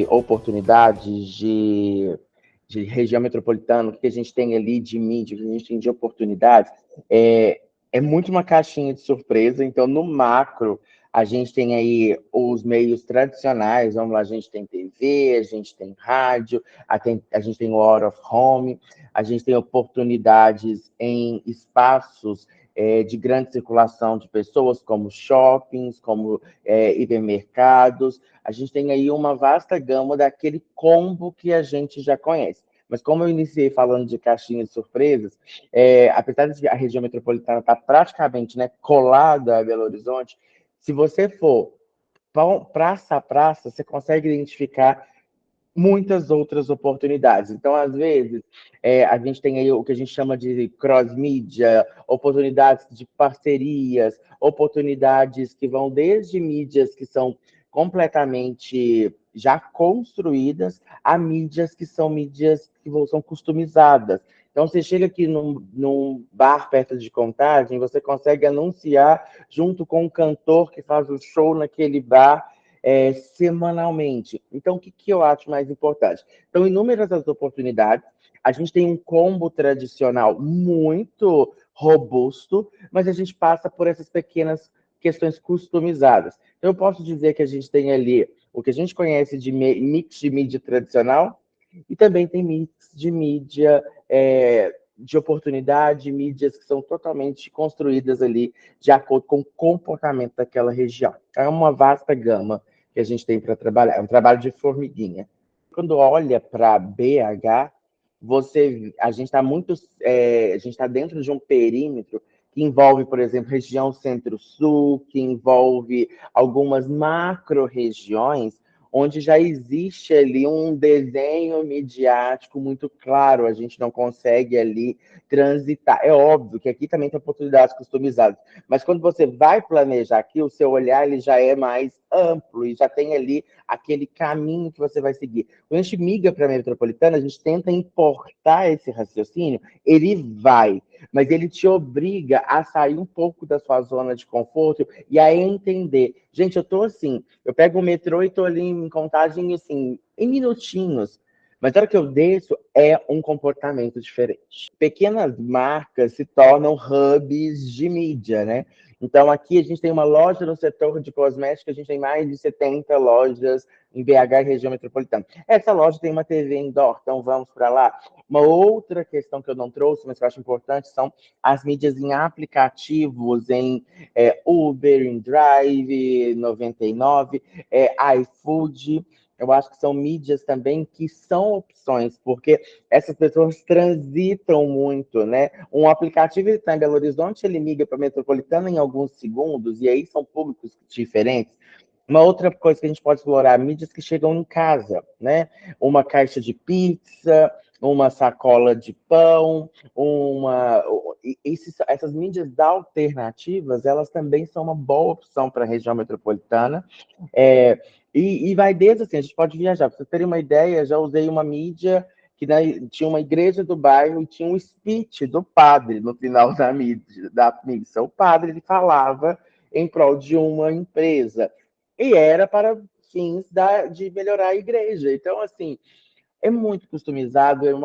oportunidades de região metropolitana, o que a gente tem ali de mídia, o que a gente tem de oportunidades, é muito uma caixinha de surpresa. Então, no macro, a gente tem aí os meios tradicionais, vamos lá, a gente tem TV, a gente tem rádio, a gente tem o out of home, a gente tem oportunidades em espaços de grande circulação de pessoas, como shoppings, como hipermercados. A gente tem aí uma vasta gama daquele combo que a gente já conhece. Mas como eu iniciei falando de caixinha de surpresas, apesar de a região metropolitana estar praticamente, né, colada a Belo Horizonte, se você for praça a praça, você consegue identificar muitas outras oportunidades. Então, às vezes, a gente tem aí o que a gente chama de cross-mídia, oportunidades de parcerias, oportunidades que vão desde mídias que são completamente já construídas a mídias que são customizadas. Então, você chega aqui num bar perto de Contagem, você consegue anunciar junto com um cantor que faz o show naquele bar, semanalmente. Então, o que eu acho mais importante? Então, inúmeras as oportunidades, a gente tem um combo tradicional muito robusto, mas a gente passa por essas pequenas questões customizadas. Então, eu posso dizer que a gente tem ali o que a gente conhece de mix de mídia tradicional e também tem mix de mídia de oportunidade, mídias que são totalmente construídas ali de acordo com o comportamento daquela região. É uma vasta gama que a gente tem para trabalhar, é um trabalho de formiguinha. Quando olha para BH, a gente está dentro de um perímetro que envolve, por exemplo, região centro-sul, que envolve algumas macro-regiões, onde já existe ali um desenho midiático muito claro, a gente não consegue ali transitar. É óbvio que aqui também tem oportunidades customizadas, mas quando você vai planejar aqui, o seu olhar ele já é mais amplo e já tem ali aquele caminho que você vai seguir. Quando a gente migra para a metropolitana, a gente tenta importar esse raciocínio, ele vai, mas ele te obriga a sair um pouco da sua zona de conforto e a entender. Gente, eu tô assim, eu pego o metrô e tô ali em Contagem, assim, em minutinhos. Mas na hora que eu desço, é um comportamento diferente. Pequenas marcas se tornam hubs de mídia, né? Então, aqui a gente tem uma loja no setor de cosméticos, a gente tem mais de 70 lojas em BH e região metropolitana. Essa loja tem uma TV indoor, então vamos para lá. Uma outra questão que eu não trouxe, mas que eu acho importante, são as mídias em aplicativos, em Uber, em Drive, 99, iFood. Eu acho que são mídias também que são opções, porque essas pessoas transitam muito, né? Um aplicativo está em Belo Horizonte, ele migra para a metropolitana em alguns segundos, e aí são públicos diferentes. Uma outra coisa que a gente pode explorar, mídias que chegam em casa, né? Uma caixa de pizza, uma sacola de pão, essas mídias alternativas, elas também são uma boa opção para a região metropolitana. E vai desde assim, a gente pode viajar. Para vocês terem uma ideia, já usei uma mídia que tinha uma igreja do bairro e tinha um speech do padre no final da missa. O padre ele falava em prol de uma empresa. E era para fins de melhorar a igreja. Então, assim, é muito customizado, é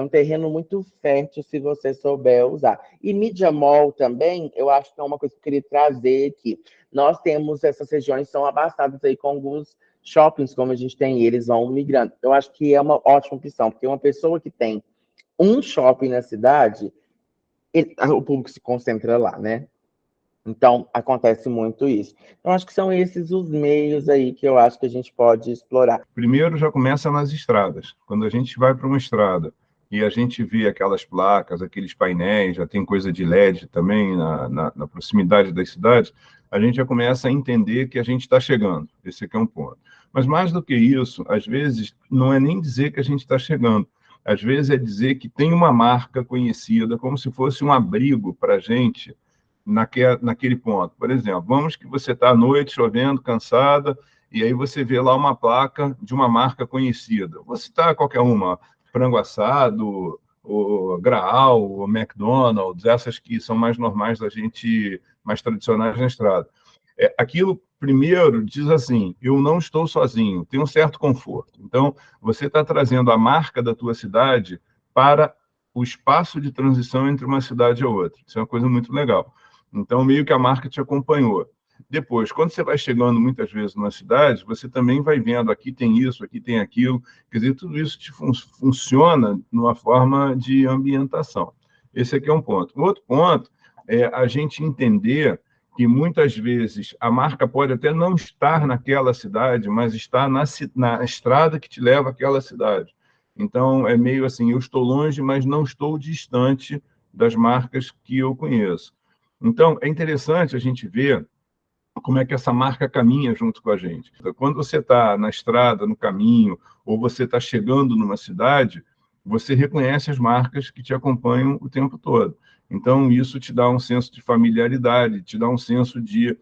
um terreno muito fértil se você souber usar. E Media Mall também, eu acho que é uma coisa que eu queria trazer aqui. Nós temos essas regiões que são abastadas aí com alguns shoppings, como a gente tem, e eles vão migrando. Eu acho que é uma ótima opção, porque uma pessoa que tem um shopping na cidade, o público se concentra lá, né? Então, acontece muito isso. Então, acho que são esses os meios aí que eu acho que a gente pode explorar. Primeiro, já começa nas estradas. Quando a gente vai para uma estrada e a gente vê aquelas placas, aqueles painéis, já tem coisa de LED também na proximidade das cidades, a gente já começa a entender que a gente está chegando. Esse aqui é um ponto. Mas mais do que isso, às vezes, não é nem dizer que a gente está chegando. Às vezes é dizer que tem uma marca conhecida, como se fosse um abrigo para a gente, naquele ponto. Por exemplo, vamos que você está à noite, chovendo, cansada, e aí você vê lá uma placa de uma marca conhecida. Vou citar qualquer uma, frango assado, o Graal, o McDonald's, essas que são mais normais da gente, mais tradicionais na estrada. Aquilo primeiro, diz assim, eu não estou sozinho, tem um certo conforto. Então, você está trazendo a marca da tua cidade para o espaço de transição entre uma cidade e outra. Isso é uma coisa muito legal. Então, meio que a marca te acompanhou. Depois, quando você vai chegando muitas vezes numa cidade, você também vai vendo, aqui tem isso, aqui tem aquilo, quer dizer, tudo isso funciona numa forma de ambientação. Esse aqui é um ponto. O outro ponto é a gente entender que muitas vezes a marca pode até não estar naquela cidade, mas está na estrada que te leva àquela cidade. Então, é meio assim, eu estou longe, mas não estou distante das marcas que eu conheço. Então, é interessante a gente ver como é que essa marca caminha junto com a gente. Então, quando você está na estrada, no caminho, ou você está chegando numa cidade, você reconhece as marcas que te acompanham o tempo todo. Então, isso te dá um senso de familiaridade, te dá um senso de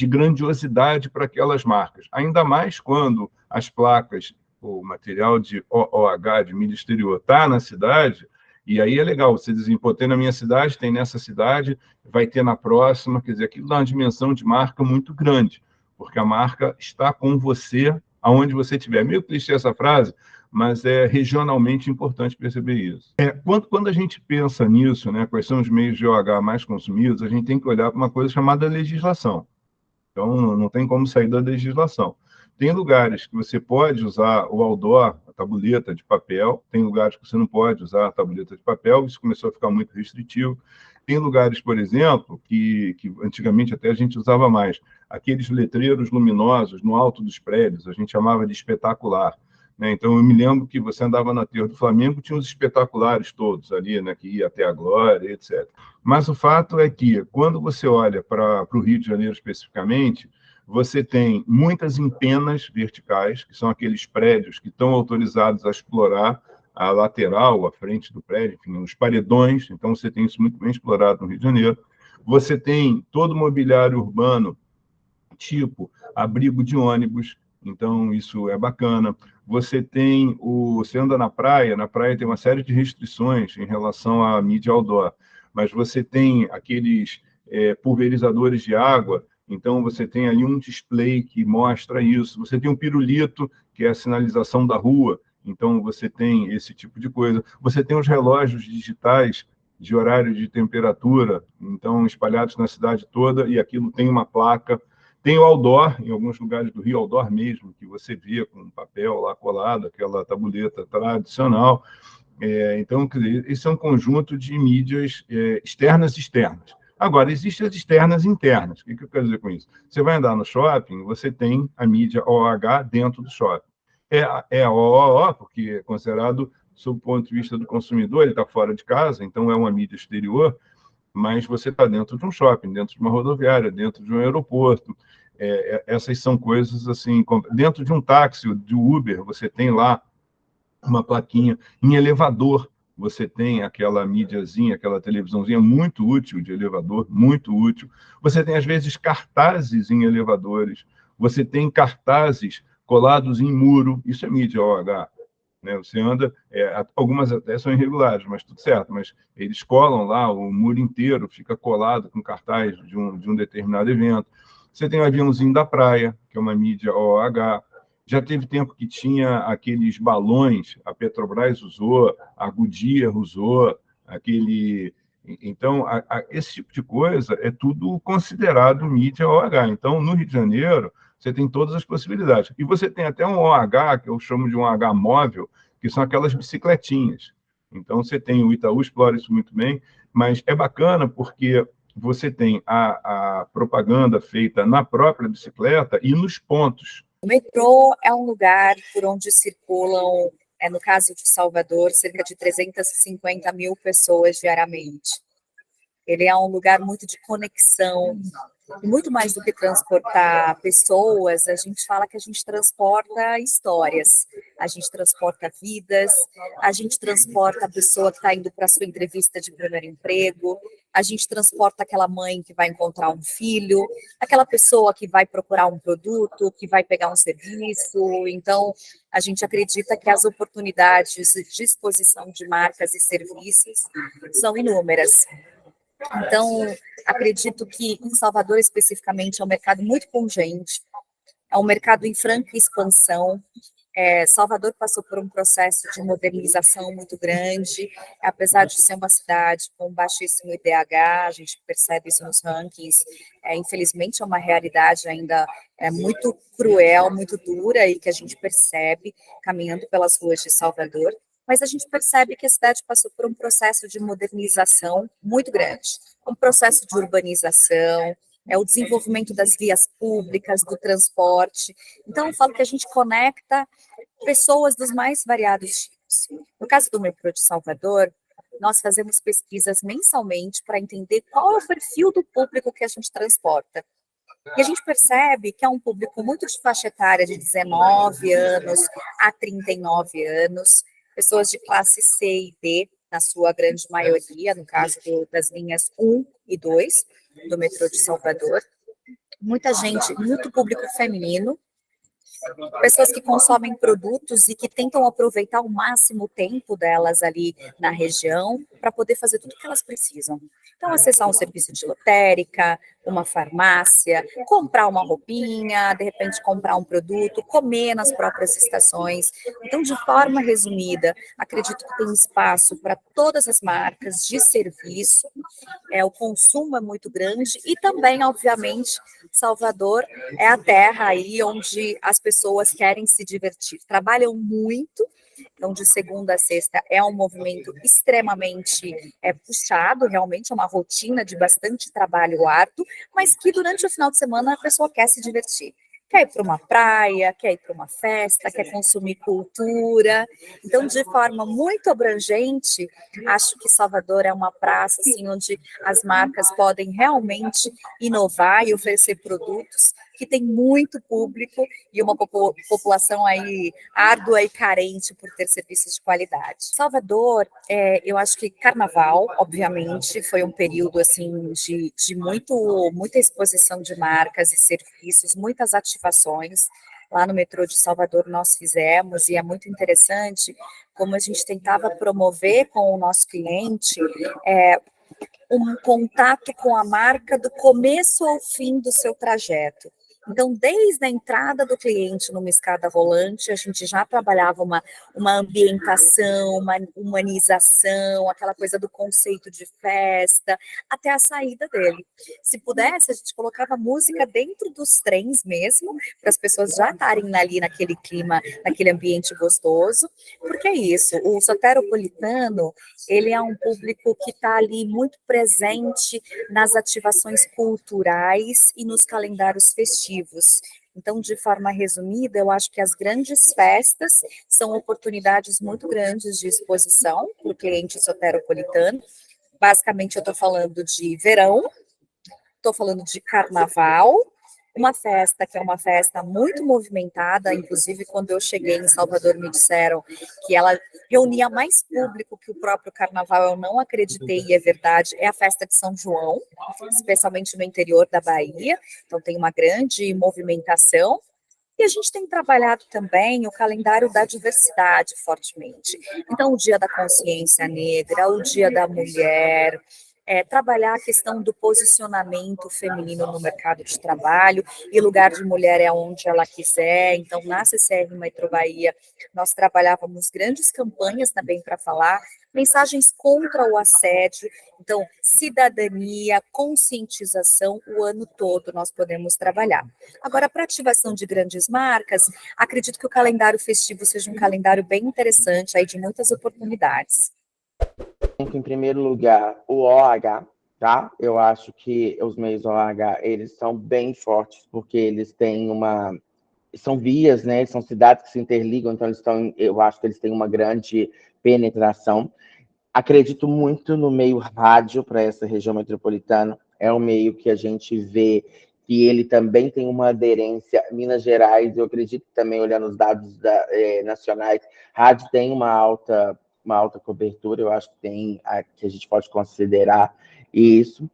grandiosidade para aquelas marcas. Ainda mais quando as placas, o material de OOH, de mídia exterior, está na cidade, e aí é legal, você diz, pô, tem na minha cidade, tem nessa cidade, vai ter na próxima, quer dizer, aquilo dá uma dimensão de marca muito grande, porque a marca está com você aonde você estiver. É meio clichê essa frase, mas é regionalmente importante perceber isso. Quando a gente pensa nisso, né, quais são os meios de OH mais consumidos, a gente tem que olhar para uma coisa chamada legislação. Então, não tem como sair da legislação. Tem lugares que você pode usar o outdoor, a tabuleta de papel, tem lugares que você não pode usar a tabuleta de papel, isso começou a ficar muito restritivo. Tem lugares, por exemplo, que antigamente até a gente usava mais, aqueles letreiros luminosos no alto dos prédios, a gente chamava de espetacular. Né? Então, eu me lembro que você andava no aterro do Flamengo, tinha os espetaculares todos ali, né, que ia até a Glória, etc. Mas o fato é que, quando você olha para o Rio de Janeiro especificamente, você tem muitas empenas verticais, que são aqueles prédios que estão autorizados a explorar a lateral, a frente do prédio, enfim, os paredões, então você tem isso muito bem explorado no Rio de Janeiro. Você tem todo o mobiliário urbano, tipo abrigo de ônibus, então isso é bacana. Você anda na praia tem uma série de restrições em relação à mídia outdoor, mas você tem aqueles pulverizadores de água, então você tem ali um display que mostra isso, você tem um pirulito, que é a sinalização da rua, então você tem esse tipo de coisa. Você tem os relógios digitais de horário de temperatura, então espalhados na cidade toda, e aquilo tem uma placa. Tem o outdoor, em alguns lugares do Rio, outdoor mesmo, que você via com papel lá colado, aquela tabuleta tradicional. Então, quer dizer, esse é um conjunto de mídias externas e externas. Agora, existem as externas e internas. O que eu quero dizer com isso? Você vai andar no shopping, você tem a mídia OOH dentro do shopping. É a OOH, porque é considerado, sob o ponto de vista do consumidor, ele está fora de casa, então é uma mídia exterior, mas você está dentro de um shopping, dentro de uma rodoviária, dentro de um aeroporto. Essas são coisas assim, dentro de um táxi, de Uber, você tem lá uma plaquinha. Em elevador, você tem aquela mídiazinha, aquela televisãozinha muito útil de elevador, muito útil. Você tem, às vezes, cartazes em elevadores. Você tem cartazes colados em muro. Isso é mídia OH. Né? Você anda, algumas até são irregulares, mas tudo certo. Mas eles colam lá, o muro inteiro fica colado com cartaz de um determinado evento. Você tem o aviãozinho da praia, que é uma mídia OH. Já teve tempo que tinha aqueles balões, a Petrobras usou, a Goodyear usou, aquele... Então, esse tipo de coisa é tudo considerado mídia OH. Então, no Rio de Janeiro, você tem todas as possibilidades. E você tem até um OH, que eu chamo de um OH móvel, que são aquelas bicicletinhas. Então, você tem o Itaú explora isso muito bem, mas é bacana porque você tem a propaganda feita na própria bicicleta e nos pontos. O metrô é um lugar por onde circulam, no caso de Salvador, cerca de 350 mil pessoas diariamente. Ele é um lugar muito de conexão, e muito mais do que transportar pessoas, a gente fala que a gente transporta histórias, a gente transporta vidas, a gente transporta a pessoa que está indo para a sua entrevista de primeiro emprego, a gente transporta aquela mãe que vai encontrar um filho, aquela pessoa que vai procurar um produto, que vai pegar um serviço. Então, a gente acredita que as oportunidades de exposição de marcas e serviços são inúmeras. Então, acredito que em Salvador, especificamente, é um mercado muito pungente, é um mercado em franca expansão. Salvador passou por um processo de modernização muito grande, apesar de ser uma cidade com baixíssimo IDH, a gente percebe isso nos rankings, infelizmente é uma realidade ainda muito cruel, muito dura, e que a gente percebe caminhando pelas ruas de Salvador, mas a gente percebe que a cidade passou por um processo de modernização muito grande, um processo de urbanização, o desenvolvimento das vias públicas, do transporte. Então, eu falo que a gente conecta pessoas dos mais variados tipos. No caso do metrô de Salvador, nós fazemos pesquisas mensalmente para entender qual é o perfil do público que a gente transporta. E a gente percebe que é um público muito de faixa etária de 19 anos a 39 anos, pessoas de classe C e D, na sua grande maioria, no caso das linhas 1 e 2 do metrô de Salvador. Muita gente, muito público feminino, pessoas que consomem produtos e que tentam aproveitar ao máximo o tempo delas ali na região para poder fazer tudo o que elas precisam. Então, acessar um serviço de lotérica, uma farmácia, comprar uma roupinha, de repente comprar um produto, comer nas próprias estações. Então, de forma resumida, acredito que tem espaço para todas as marcas de serviço, o consumo é muito grande e também, obviamente, Salvador é a terra aí onde as pessoas querem se divertir, trabalham muito, então de segunda a sexta é um movimento extremamente puxado, realmente é uma rotina de bastante trabalho árduo, mas que durante o final de semana a pessoa quer se divertir. Quer ir para uma praia, quer ir para uma festa, quer consumir cultura. Então, de forma muito abrangente, acho que Salvador é uma praça assim, onde as marcas podem realmente inovar e oferecer produtos que tem muito público e uma população aí árdua e carente por ter serviços de qualidade. Salvador, eu acho que Carnaval, obviamente, foi um período assim de muita exposição de marcas e serviços, muitas ativações. Lá no metrô de Salvador nós fizemos, e é muito interessante como a gente tentava promover com o nosso cliente um contato com a marca do começo ao fim do seu trajeto. Então, desde a entrada do cliente numa escada rolante, a gente já trabalhava uma ambientação, uma humanização, aquela coisa do conceito de festa, até a saída dele. Se pudesse, a gente colocava música dentro dos trens mesmo, para as pessoas já estarem ali naquele clima, naquele ambiente gostoso, porque é isso, o soteropolitano, ele é um público que está ali muito presente nas ativações culturais e nos calendários festivos. Então, de forma resumida, eu acho que as grandes festas são oportunidades muito grandes de exposição para o cliente soteropolitano. Basicamente, eu estou falando de verão, estou falando de carnaval, uma festa que é uma festa muito movimentada, inclusive quando eu cheguei em Salvador me disseram que ela reunia mais público que o próprio carnaval, eu não acreditei e é verdade, é a festa de São João, especialmente no interior da Bahia, então tem uma grande movimentação. E a gente tem trabalhado também o calendário da diversidade fortemente. Então, o Dia da Consciência Negra, o Dia da Mulher, trabalhar a questão do posicionamento feminino no mercado de trabalho, e lugar de mulher é onde ela quiser. Então, na CCR Metro Bahia, nós trabalhávamos grandes campanhas também para falar, mensagens contra o assédio, então, cidadania, conscientização, o ano todo nós podemos trabalhar. Agora, para ativação de grandes marcas, acredito que o calendário festivo seja um calendário bem interessante, aí de muitas oportunidades. Em primeiro lugar, o OH, tá? Eu acho que os meios OH, eles são bem fortes, porque eles têm são vias, né? São cidades que se interligam, então eu acho que eles têm uma grande penetração. Acredito muito no meio rádio para essa região metropolitana. É um meio que a gente vê que ele também tem uma aderência. Minas Gerais, eu acredito também, olhando os dados nacionais, rádio tem uma alta cobertura, eu acho que que a gente pode considerar isso.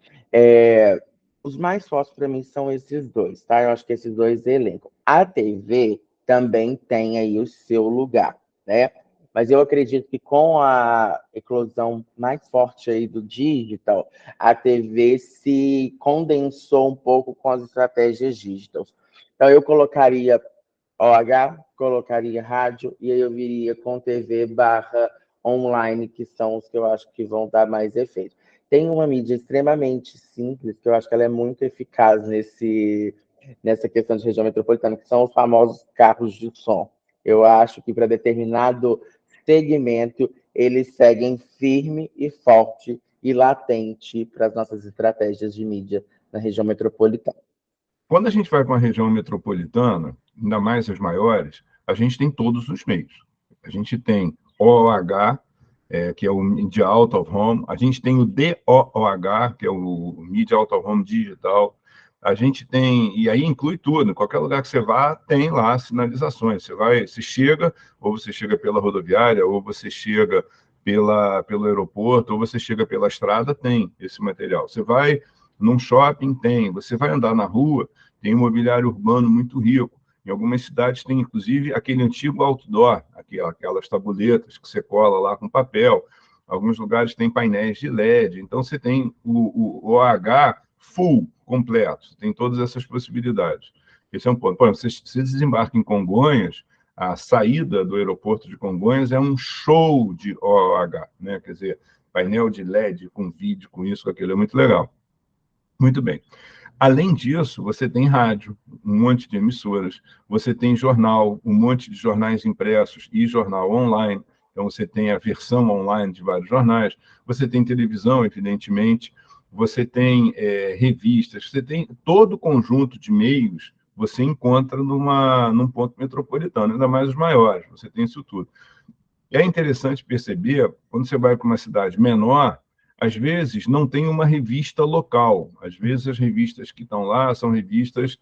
Os mais fortes para mim são esses dois, tá? Eu acho que esses dois elencam. A TV também tem aí o seu lugar, né? Mas eu acredito que com a eclosão mais forte aí do digital, a TV se condensou um pouco com as estratégias digital. Então, eu colocaria OH, colocaria rádio, e aí eu viria com TV barra online, que são os que eu acho que vão dar mais efeito. Tem uma mídia extremamente simples, que eu acho que ela é muito eficaz nessa questão de região metropolitana, que são os famosos carros de som. Eu acho que para determinado segmento, eles seguem firme e forte e latente para as nossas estratégias de mídia na região metropolitana. Quando a gente vai para uma região metropolitana, ainda mais as maiores, a gente tem todos os meios. A gente tem OOH, que é o Media Out of Home, a gente tem o DOOH, que é o Media Out of Home Digital, a gente tem, e aí inclui tudo, em qualquer lugar que você vá, tem lá sinalizações. Você chega, ou você chega pela rodoviária, ou você chega pelo aeroporto, ou você chega pela estrada, tem esse material. Você vai num shopping, tem. Você vai andar na rua, tem um mobiliário urbano muito rico. Em algumas cidades tem, inclusive, aquele antigo outdoor, aquelas tabuletas que você cola lá com papel. Alguns lugares tem painéis de LED. Então, você tem o OH full, completo. Você tem todas essas possibilidades. Esse é um ponto. Por exemplo, você desembarca em Congonhas, a saída do aeroporto de Congonhas é um show de OH, né? Quer dizer, painel de LED com vídeo, com isso, com aquilo, é muito legal. Muito bem. Além disso, você tem rádio, um monte de emissoras, você tem jornal, um monte de jornais impressos e jornal online, então você tem a versão online de vários jornais, você tem televisão, evidentemente, você tem revistas, você tem todo o conjunto de meios, você encontra num ponto metropolitano, ainda mais os maiores, você tem isso tudo. E é interessante perceber, quando você vai para uma cidade menor, às vezes não tem uma revista local. Às vezes as revistas que estão lá são revistas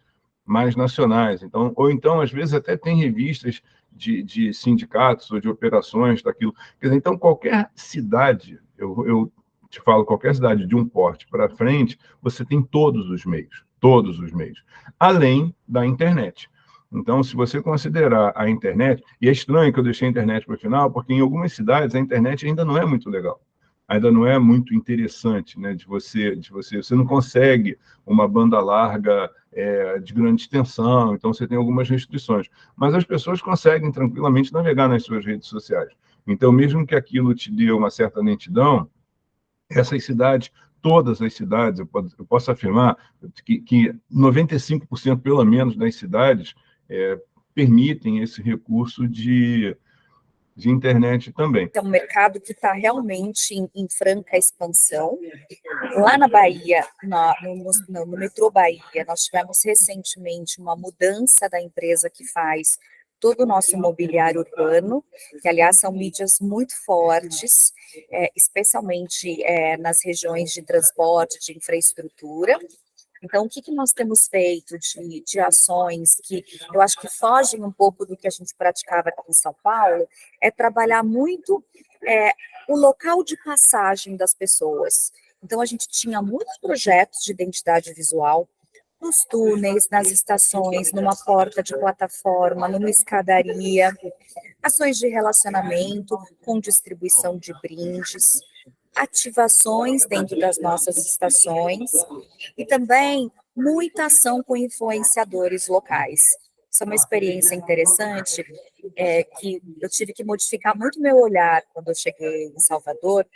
mais nacionais. Então, ou então, às vezes, até tem revistas de sindicatos ou de operações daquilo. Quer dizer, então, qualquer cidade, eu te falo, qualquer cidade de um porte para frente, você tem todos os meios, além da internet. Então, se você considerar a internet, e é estranho que eu deixei a internet para o final, porque em algumas cidades a internet ainda não é muito legal, ainda não é muito interessante, né? Você não consegue uma banda larga de grande extensão, então você tem algumas restrições. Mas as pessoas conseguem tranquilamente navegar nas suas redes sociais. Então, mesmo que aquilo te dê uma certa lentidão, essas cidades, todas as cidades, eu posso afirmar que 95% pelo menos das cidades permitem esse recurso de internet também. É um mercado que está realmente em franca expansão. Lá na Bahia, no metrô Bahia, nós tivemos recentemente uma mudança da empresa que faz todo o nosso mobiliário urbano, que, aliás, são mídias muito fortes, especialmente nas regiões de transporte, de infraestrutura. Então, o que nós temos feito de ações que eu acho que fogem um pouco do que a gente praticava aqui em São Paulo, é trabalhar muito o local de passagem das pessoas. Então, a gente tinha muitos projetos de identidade visual, nos túneis, nas estações, numa porta de plataforma, numa escadaria, ações de relacionamento com distribuição de brindes, ativações dentro das nossas estações e também muita ação com influenciadores locais. Isso é uma experiência interessante, que eu tive que modificar muito meu olhar quando eu cheguei em Salvador,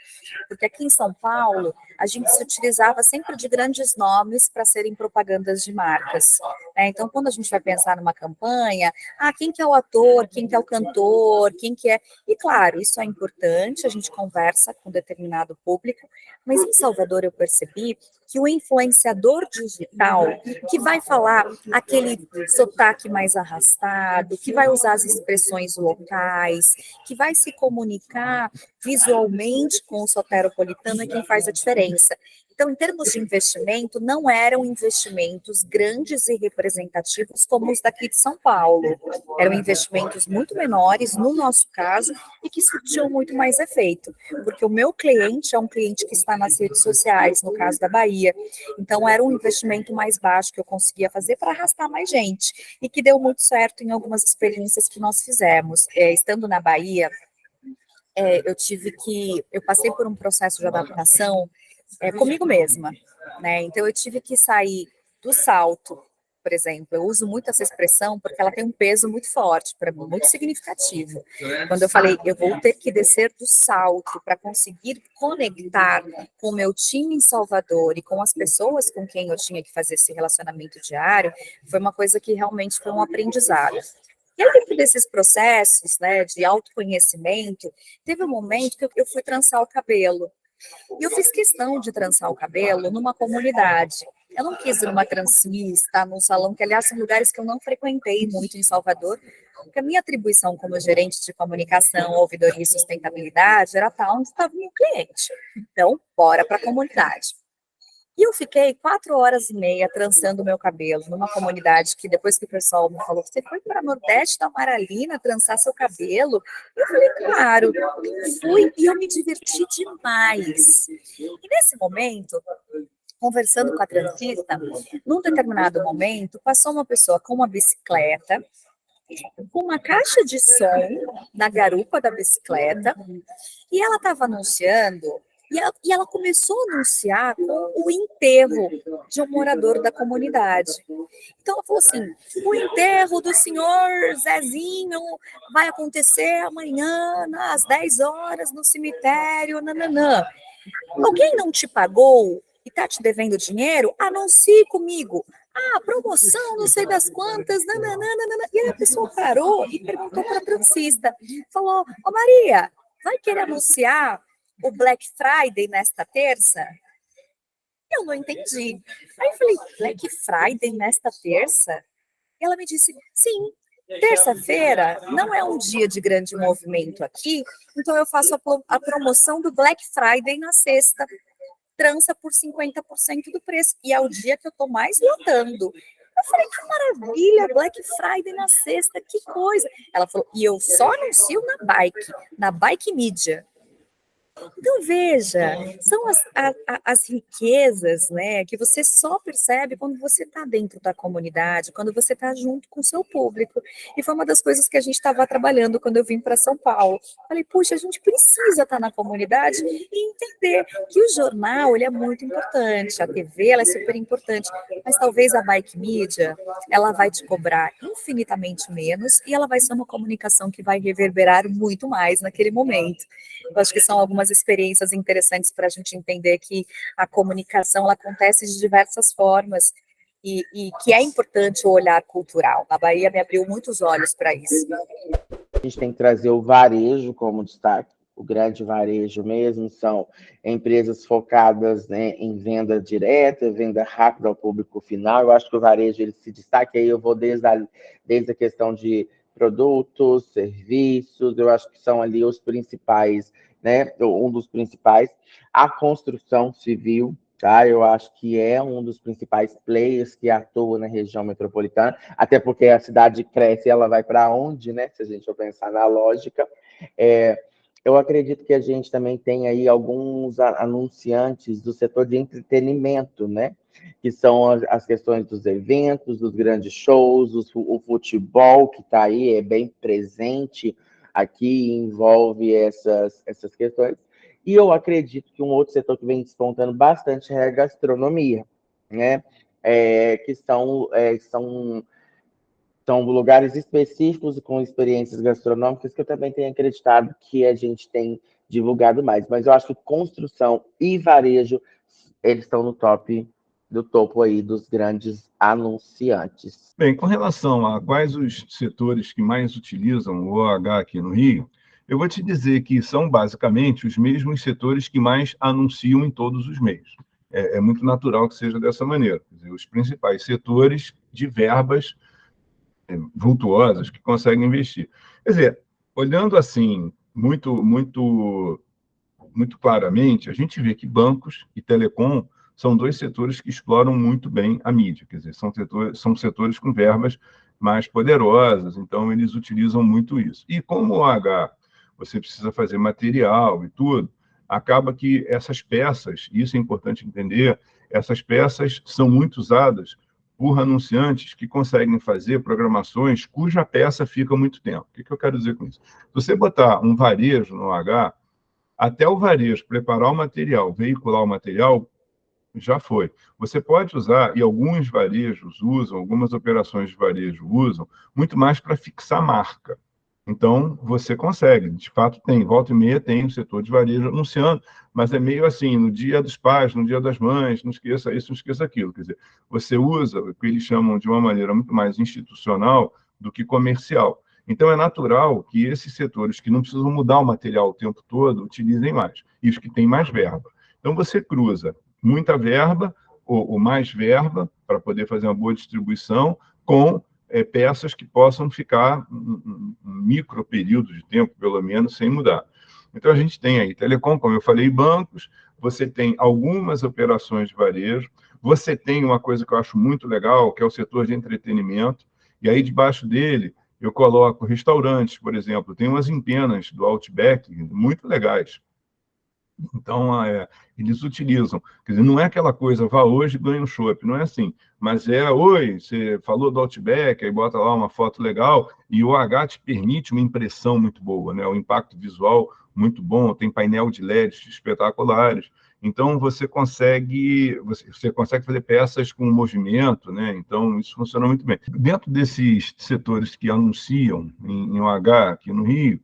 porque aqui em São Paulo a gente se utilizava sempre de grandes nomes para serem propagandas de marcas, né? Então, quando a gente vai pensar numa campanha, quem que é o ator, quem que é o cantor, quem que é... E claro, isso é importante, a gente conversa com determinado público, mas em Salvador eu percebi que o influenciador digital, que vai falar aquele sotaque mais arrastado, que vai usar as expressões locais, que vai se comunicar visualmente com o soteropolitano, é quem faz a diferença. Então, em termos de investimento, não eram investimentos grandes e representativos como os daqui de São Paulo. Eram investimentos muito menores, no nosso caso, e que surtiam muito mais efeito, porque o meu cliente é um cliente que está nas redes sociais, no caso da Bahia. Então, era um investimento mais baixo que eu conseguia fazer para arrastar mais gente, e que deu muito certo em algumas experiências que nós fizemos. Estando na Bahia, eu passei por um processo de adaptação comigo mesma, né? Então eu tive que sair do salto, por exemplo. Eu uso muito essa expressão porque ela tem um peso muito forte para mim, muito significativo. Quando eu falei, eu vou ter que descer do salto para conseguir conectar com o meu time em Salvador e com as pessoas com quem eu tinha que fazer esse relacionamento diário, foi uma coisa que realmente foi um aprendizado. E aí, dentro desses processos, né, de autoconhecimento, teve um momento que eu fui trançar o cabelo. E eu fiz questão de trançar o cabelo numa comunidade. Eu não quis ir numa transista, num salão, que, aliás, são lugares que eu não frequentei muito em Salvador, porque a minha atribuição como gerente de comunicação, ouvidoria e sustentabilidade era estar onde estava o meu cliente. Então, bora para a comunidade. E eu fiquei 4 horas e meia trançando o meu cabelo numa comunidade que depois que o pessoal me falou, você foi para Nordeste da Amaralina trançar seu cabelo? Eu falei, claro, fui e eu me diverti demais. E nesse momento, conversando com a transista, num determinado momento, passou uma pessoa com uma bicicleta, com uma caixa de som na garupa da bicicleta, e ela estava anunciando. E ela começou a anunciar o enterro de um morador da comunidade. Então, ela falou assim, o enterro do senhor Zezinho vai acontecer amanhã, às 10 horas, no cemitério, nananã. Alguém não te pagou e está te devendo dinheiro? Anuncie comigo. Promoção, não sei das quantas, nananã. E aí a pessoa parou e perguntou para a transista. Falou, ô Maria, vai querer anunciar o Black Friday nesta terça? Eu não entendi. Aí eu falei, Black Friday nesta terça? E ela me disse, sim, terça-feira não é um dia de grande movimento aqui, então eu faço a promoção do Black Friday na sexta, trança por 50% do preço, e é o dia que eu estou mais lotando. Eu falei, que maravilha, Black Friday na sexta, que coisa. Ela falou, e eu só anuncio na Bike Media. Então, veja, são as riquezas, né, que você só percebe quando você está dentro da comunidade, quando você está junto com o seu público. E foi uma das coisas que a gente estava trabalhando quando eu vim para São Paulo. Falei, puxa, a gente precisa estar na comunidade e entender que o jornal, ele é muito importante, a TV, ela é super importante, mas talvez a Bike Media, ela vai te cobrar infinitamente menos e ela vai ser uma comunicação que vai reverberar muito mais naquele momento. Eu acho que são algumas experiências interessantes para a gente entender que a comunicação ela acontece de diversas formas e que é importante o olhar cultural. A Bahia me abriu muitos olhos para isso. A gente tem que trazer o varejo como destaque. O grande varejo mesmo são empresas focadas, né, em venda direta, venda rápida ao público final. Eu acho que o varejo ele se destaca, aí eu vou desde a questão de produtos, serviços, eu acho que são ali os principais, né? Um dos principais, a construção civil, tá? Eu acho que é um dos principais players que atua na região metropolitana, até porque a cidade cresce, ela vai para onde, né? Se a gente for pensar na lógica. Eu acredito que a gente também tem aí alguns anunciantes do setor de entretenimento, né? Que são as questões dos eventos, dos grandes shows, o futebol, que está aí, é bem presente aqui, envolve essas questões. E eu acredito que um outro setor que vem despontando bastante é a gastronomia, né? Que são lugares específicos com experiências gastronômicas que eu também tenho acreditado que a gente tem divulgado mais. Mas eu acho que construção e varejo, eles estão no topo aí dos grandes anunciantes. Bem, com relação a quais os setores que mais utilizam o OH aqui no Rio, eu vou te dizer que são basicamente os mesmos setores que mais anunciam em todos os meios. É muito natural que seja dessa maneira. Quer dizer, os principais setores de verbas vultuosas que conseguem investir. Quer dizer, olhando assim muito claramente, a gente vê que bancos e telecom são dois setores que exploram muito bem a mídia, quer dizer, são setores com verbas mais poderosas, então eles utilizam muito isso. E como o H, você precisa fazer material e tudo, acaba que essas peças, isso é importante entender, essas peças são muito usadas por anunciantes que conseguem fazer programações cuja peça fica muito tempo. O que eu quero dizer com isso? Se você botar um varejo no H, até o varejo preparar o material, veicular o material, já foi. Você pode usar, e alguns varejos usam, algumas operações de varejo usam, muito mais para fixar marca. Então, você consegue, de fato tem, volta e meia tem o setor de varejo anunciando, mas é meio assim, no dia dos pais, no dia das mães, não esqueça isso, não esqueça aquilo. Quer dizer, você usa o que eles chamam de uma maneira muito mais institucional do que comercial. Então, é natural que esses setores que não precisam mudar o material o tempo todo utilizem mais, e os que têm mais verba. Então, você cruza muita verba, ou mais verba, para poder fazer uma boa distribuição, com peças que possam ficar um micro período de tempo, pelo menos, sem mudar. Então, a gente tem aí telecom, como eu falei, bancos, você tem algumas operações de varejo, você tem uma coisa que eu acho muito legal, que é o setor de entretenimento, e aí debaixo dele eu coloco restaurantes, por exemplo, tem umas empenas do Outback muito legais. Então, eles utilizam. Quer dizer, não é aquela coisa, vá hoje e ganha um chopp, não é assim. Mas oi, você falou do Outback, aí bota lá uma foto legal, e o H te permite uma impressão muito boa, né? O impacto visual muito bom, tem painel de LEDs espetaculares. Então, você consegue fazer peças com movimento, né? Então, isso funciona muito bem. Dentro desses setores que anunciam em OH aqui no Rio,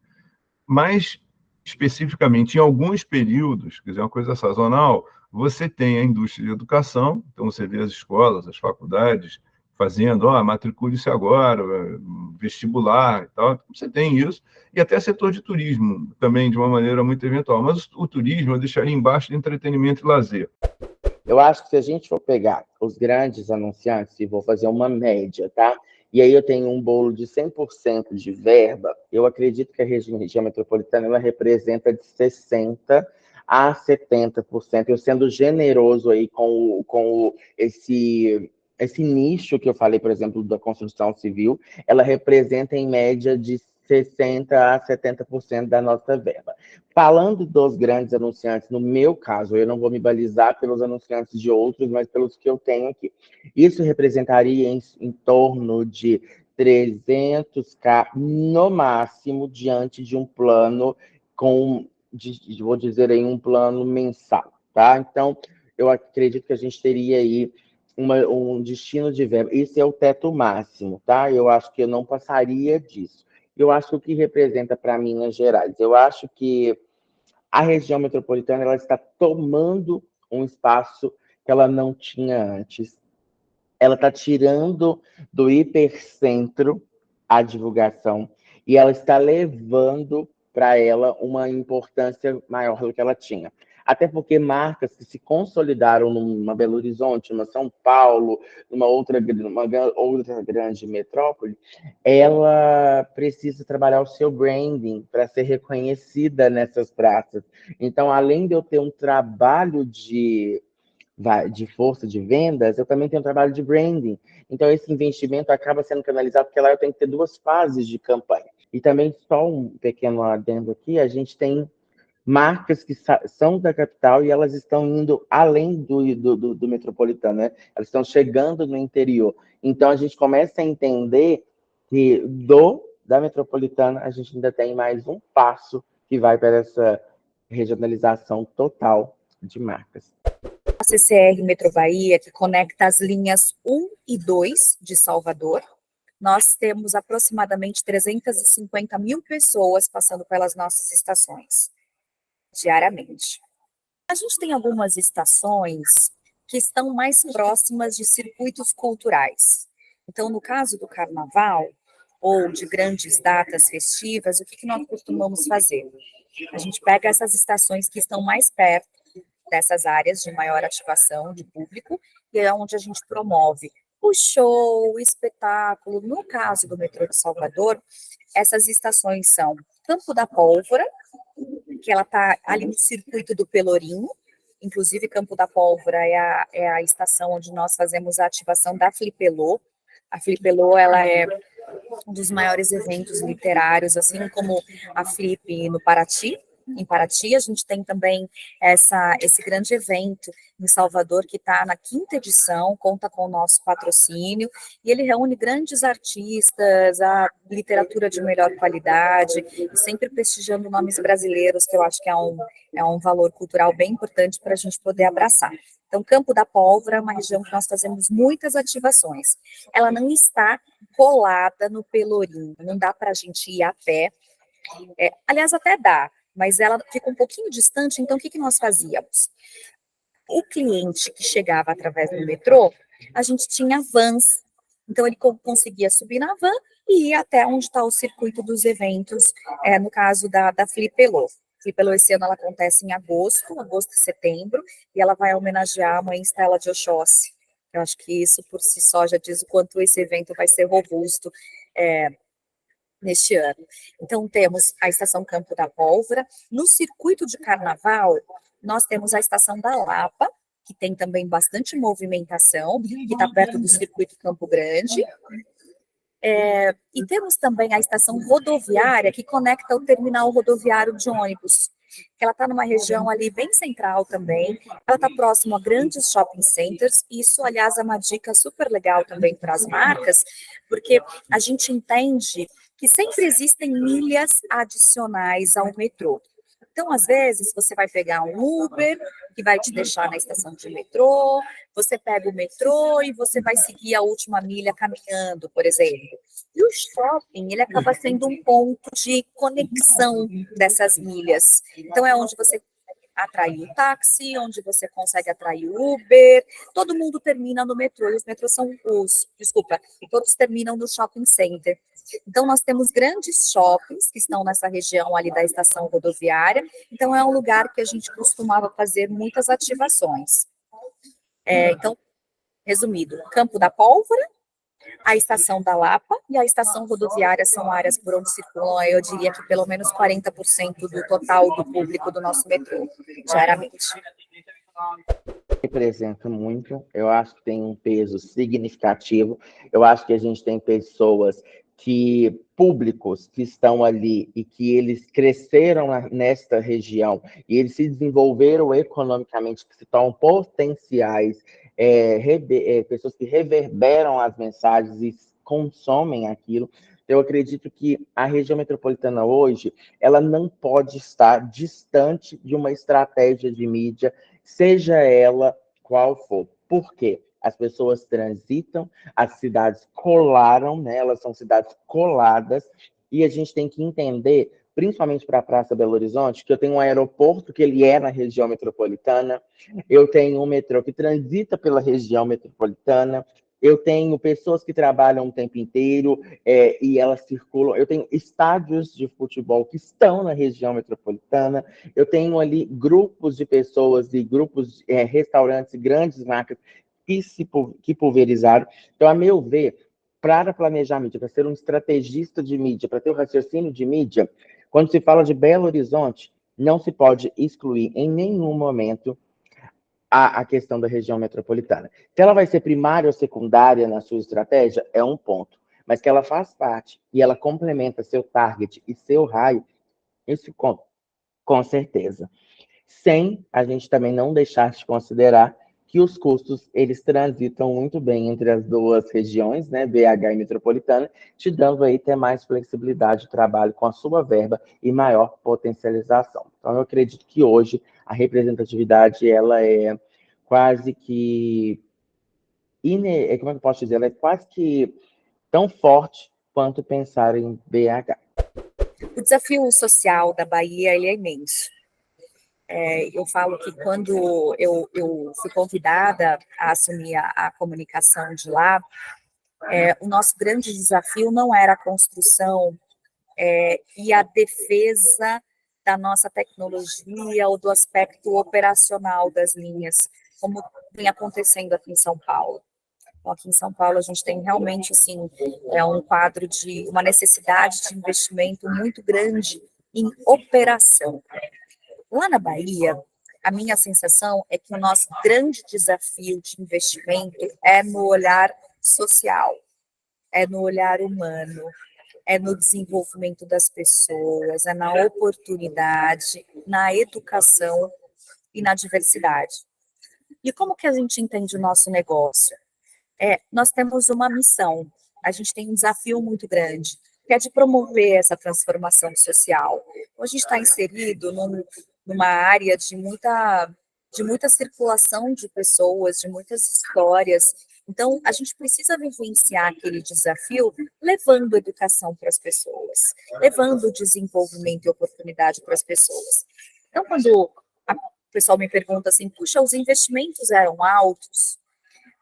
mas, especificamente, em alguns períodos, quer dizer, uma coisa sazonal, você tem a indústria de educação, então você vê as escolas, as faculdades fazendo, matricule-se agora, vestibular e tal, você tem isso, e até setor de turismo, também de uma maneira muito eventual, mas o turismo eu deixaria embaixo de entretenimento e lazer. Eu acho que se a gente for pegar os grandes anunciantes, e vou fazer uma média, tá? E aí eu tenho um bolo de 100% de verba, eu acredito que a região metropolitana ela representa de 60% a 70%, eu sendo generoso aí com esse nicho que eu falei, por exemplo, da construção civil, ela representa em média de 60% a 70% da nossa verba. Falando dos grandes anunciantes, no meu caso, eu não vou me balizar pelos anunciantes de outros, mas pelos que eu tenho aqui. Isso representaria em torno de 300k no máximo, diante de um plano vou dizer aí, um plano mensal, tá? Então, eu acredito que a gente teria aí um destino de verba. Esse é o teto máximo, tá? Eu acho que eu não passaria disso. Eu acho que o que representa para Minas Gerais, eu acho que a região metropolitana ela está tomando um espaço que ela não tinha antes. Ela está tirando do hipercentro a divulgação e ela está levando para ela uma importância maior do que ela tinha. Até porque marcas que se consolidaram numa Belo Horizonte, numa São Paulo, numa outra grande metrópole, ela precisa trabalhar o seu branding para ser reconhecida nessas praças. Então, além de eu ter um trabalho de força de vendas, eu também tenho um trabalho de branding. Então, esse investimento acaba sendo canalizado, porque lá eu tenho que ter 2 fases de campanha. E também, só um pequeno adendo aqui, a gente tem marcas que são da capital e elas estão indo além do metropolitano, né? Elas estão chegando no interior. Então, a gente começa a entender que da metropolitana, a gente ainda tem mais um passo que vai para essa regionalização total de marcas. A CCR Metro Bahia, que conecta as linhas 1 e 2 de Salvador, nós temos aproximadamente 350 mil pessoas passando pelas nossas estações diariamente. A gente tem algumas estações que estão mais próximas de circuitos culturais. Então, no caso do carnaval ou de grandes datas festivas, o que nós costumamos fazer? A gente pega essas estações que estão mais perto dessas áreas de maior ativação de público, e é onde a gente promove o show, o espetáculo. No caso do metrô de Salvador, essas estações são Campo da Pólvora, que ela está ali no circuito do Pelourinho, inclusive Campo da Pólvora é a estação onde nós fazemos a ativação da Flipelô. A Flipelô, ela é um dos maiores eventos literários, assim como a Flip no Paraty, em Paraty. A gente tem também esse grande evento em Salvador, que está na 5ª edição, conta com o nosso patrocínio, e ele reúne grandes artistas, a literatura de melhor qualidade, sempre prestigiando nomes brasileiros, que eu acho que é um valor cultural bem importante para a gente poder abraçar. Então, Campo da Pólvora é uma região que nós fazemos muitas ativações. Ela não está colada no Pelourinho, não dá para a gente ir a pé. Aliás, até dá, mas ela fica um pouquinho distante, então o que nós fazíamos? O cliente que chegava através do metrô, a gente tinha vans, então ele conseguia subir na van e ir até onde está o circuito dos eventos, no caso da Flipelô. Flipelô esse ano ela acontece em agosto e setembro, e ela vai homenagear a mãe Stella de Oxóssi. Eu acho que isso por si só já diz o quanto esse evento vai ser robusto neste ano. Então, temos a Estação Campo da Pólvora. No circuito de carnaval, nós temos a Estação da Lapa, que tem também bastante movimentação, que está perto do circuito Campo Grande. E temos também a estação rodoviária, que conecta o terminal rodoviário de ônibus, que ela está numa região ali bem central também. Ela está próximo a grandes shopping centers. Isso, aliás, é uma dica super legal também para as marcas, porque a gente entende que sempre existem milhas adicionais ao metrô. Então, às vezes, você vai pegar um Uber, que vai te deixar na estação de metrô, você pega o metrô e você vai seguir a última milha caminhando, por exemplo. E o shopping, ele acaba sendo um ponto de conexão dessas milhas. Então, é onde você atrair o táxi, onde você consegue atrair o Uber, todo mundo termina no metrô, e os metrôs todos terminam no shopping center. Então, nós temos grandes shoppings que estão nessa região ali da estação rodoviária, então é um lugar que a gente costumava fazer muitas ativações. Então, resumido, Campo da Pólvora, a Estação da Lapa e a Estação rodoviária são áreas por onde circulam, eu diria que pelo menos 40% do total do público do nosso metrô, diariamente. Representa muito, eu acho que tem um peso significativo, eu acho que a gente tem pessoas públicos que estão ali e que eles cresceram nesta região e eles se desenvolveram economicamente, que se tornam potenciais, pessoas que reverberam as mensagens e consomem aquilo. Eu acredito que a região metropolitana hoje, ela não pode estar distante de uma estratégia de mídia, seja ela qual for. Por quê? As pessoas transitam, as cidades colaram, né? Elas são cidades coladas, e a gente tem que entender, principalmente para a Praça Belo Horizonte, que eu tenho um aeroporto que ele é na região metropolitana, eu tenho um metrô que transita pela região metropolitana, eu tenho pessoas que trabalham o tempo inteiro e elas circulam, eu tenho estádios de futebol que estão na região metropolitana, eu tenho ali grupos de pessoas e grupos, restaurantes, grandes marcas que pulverizaram. Então, a meu ver, para planejar mídia, para ser um estrategista de mídia, para ter o raciocínio de mídia, quando se fala de Belo Horizonte, não se pode excluir em nenhum momento a questão da região metropolitana. Se ela vai ser primária ou secundária na sua estratégia, é um ponto, mas que ela faz parte e ela complementa seu target e seu raio, isso com certeza. Sem a gente também não deixar de considerar que os custos, eles transitam muito bem entre as duas regiões, né, BH e metropolitana, te dando aí até mais flexibilidade de trabalho com a sua verba e maior potencialização. Então, eu acredito que hoje a representatividade, ela é quase que, como é que eu posso dizer, ela é quase que tão forte quanto pensar em BH. O desafio social da Bahia, ele é imenso. Eu falo que quando eu fui convidada a assumir a comunicação de lá, o nosso grande desafio não era a construção e a defesa da nossa tecnologia ou do aspecto operacional das linhas, como vem acontecendo aqui em São Paulo. Então, aqui em São Paulo, a gente tem realmente, assim, um quadro de uma necessidade de investimento muito grande em operação. Lá na Bahia, a minha sensação é que o nosso grande desafio de investimento é no olhar social, é no olhar humano, é no desenvolvimento das pessoas, é na oportunidade, na educação e na diversidade. E como que a gente entende o nosso negócio? Nós temos uma missão, a gente tem um desafio muito grande, que é de promover essa transformação social. Então, a gente está inserido numa área de muita circulação de pessoas, de muitas histórias. Então, a gente precisa vivenciar aquele desafio levando educação para as pessoas, levando desenvolvimento e oportunidade para as pessoas. Então, quando o pessoal me pergunta assim, puxa, os investimentos eram altos?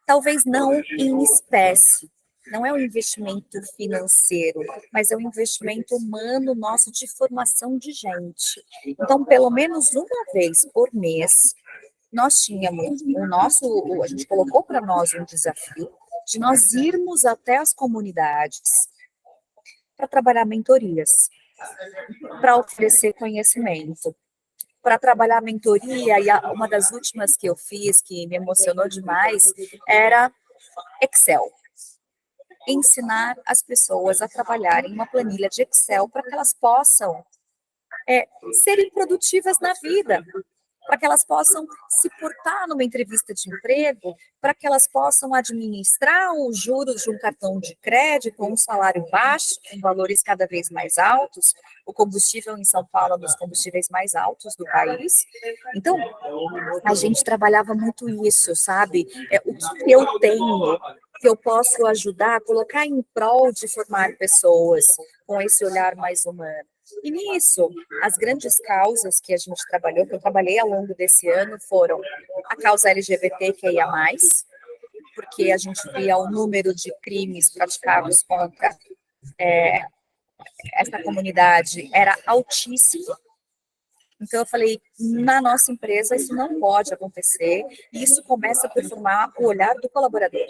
Talvez não em espécie, não é um investimento financeiro, mas é um investimento humano nosso de formação de gente. Então, pelo menos uma vez por mês, nós tínhamos a gente colocou para nós um desafio de nós irmos até as comunidades para trabalhar mentorias, para oferecer conhecimento, para trabalhar mentoria, e uma das últimas que eu fiz, que me emocionou demais, era Excel. Ensinar as pessoas a trabalharem uma planilha de Excel para que elas possam serem produtivas na vida, para que elas possam se portar numa entrevista de emprego, para que elas possam administrar os juros de um cartão de crédito, um salário baixo, com valores cada vez mais altos. O combustível em São Paulo é um dos combustíveis mais altos do país. Então, a gente trabalhava muito isso, sabe? O que eu tenho, que eu posso ajudar a colocar em prol de formar pessoas com esse olhar mais humano. E nisso, as grandes causas que a gente trabalhou, que eu trabalhei ao longo desse ano, foram a causa LGBTQIA+, porque a gente via o número de crimes praticados contra essa comunidade era altíssimo. Então, eu falei, na nossa empresa isso não pode acontecer, e isso começa por formar o olhar do colaborador.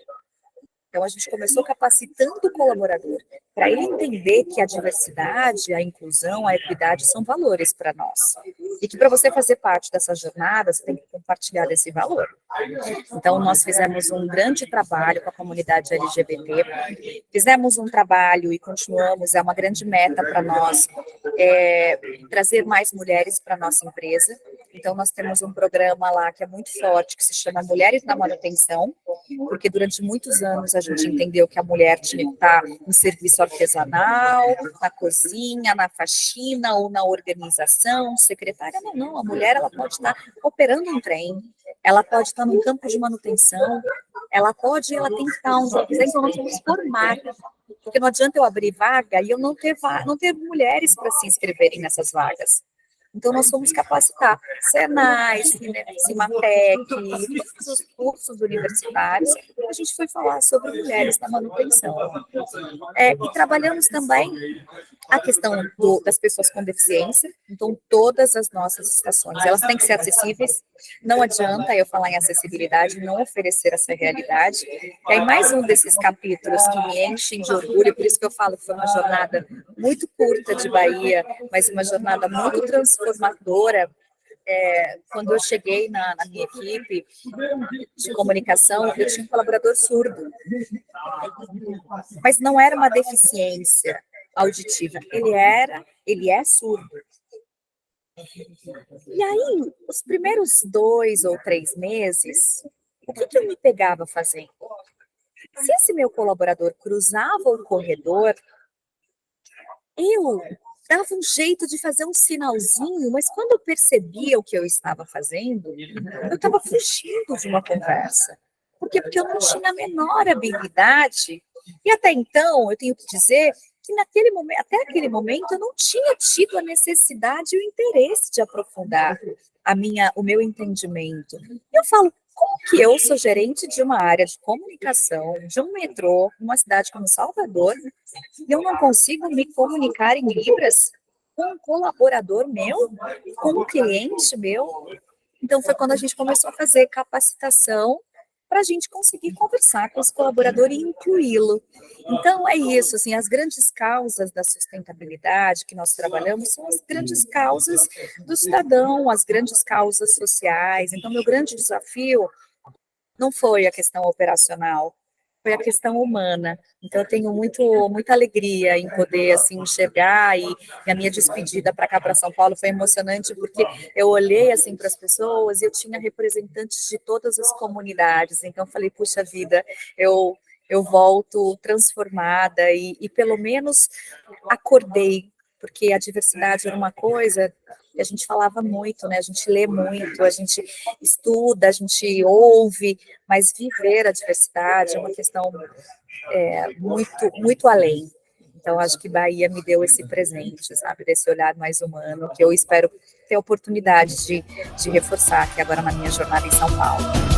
Então, a gente começou capacitando o colaborador para ele entender que a diversidade, a inclusão, a equidade são valores para nós. E que para você fazer parte dessa jornada, você tem que compartilhar desse valor. Então, nós fizemos um grande trabalho com a comunidade LGBT, fizemos um trabalho e continuamos, é uma grande meta para nós, trazer mais mulheres para a nossa empresa. Então, nós temos um programa lá que é muito forte, que se chama Mulheres na Manutenção, porque durante muitos anos a gente entendeu que a mulher tinha que estar em serviço artesanal, na cozinha, na faxina ou na organização, secretária. Não, a mulher ela pode estar operando um trem, ela pode estar num campo de manutenção, ela tem que estar onde ela quiser, então nós vamos formar. Porque não adianta eu abrir vaga e eu não ter mulheres para se inscreverem nessas vagas. Então, nós fomos capacitar Senai, Cimatec, todos os cursos universitários, a gente foi falar sobre mulheres na manutenção. E trabalhamos também a questão das pessoas com deficiência. Então, todas as nossas estações, elas têm que ser acessíveis. Não adianta eu falar em acessibilidade e não oferecer essa realidade. E aí, mais um desses capítulos que me enchem de orgulho, por isso que eu falo que foi uma jornada muito curta de Bahia, mas uma jornada muito transformadora. Quando eu cheguei na minha equipe de comunicação, eu tinha um colaborador surdo. Mas não era uma deficiência auditiva, ele é surdo. E aí, os primeiros 2 ou 3 meses, o que eu me pegava fazendo? Se esse meu colaborador cruzava o corredor, eu dava um jeito de fazer um sinalzinho, mas quando eu percebia o que eu estava fazendo, eu estava fugindo de uma conversa. Por quê? Porque eu não tinha a menor habilidade. E até então, eu tenho que dizer que até aquele momento, eu não tinha tido a necessidade e o interesse de aprofundar o meu entendimento. Eu falo, como que eu sou gerente de uma área de comunicação, de um metrô, numa cidade como Salvador, e eu não consigo me comunicar em Libras com um colaborador meu, com um cliente meu? Então, foi quando a gente começou a fazer capacitação para a gente conseguir conversar com esse colaborador e incluí-lo. Então, é isso, assim, as grandes causas da sustentabilidade que nós trabalhamos são as grandes causas do cidadão, as grandes causas sociais. Então, meu grande desafio não foi a questão operacional, foi a questão humana. Então, eu tenho muita alegria em poder, assim, enxergar, e a minha despedida para cá, para São Paulo, foi emocionante, porque eu olhei, assim, para as pessoas, e eu tinha representantes de todas as comunidades. Então, eu falei, puxa vida, eu volto transformada e pelo menos acordei, porque a diversidade era uma coisa que a gente falava muito, né? A gente lê muito, a gente estuda, a gente ouve, mas viver a diversidade é uma questão muito além. Então, acho que Bahia me deu esse presente, sabe? Desse olhar mais humano, que eu espero ter a oportunidade de reforçar aqui agora na minha jornada em São Paulo.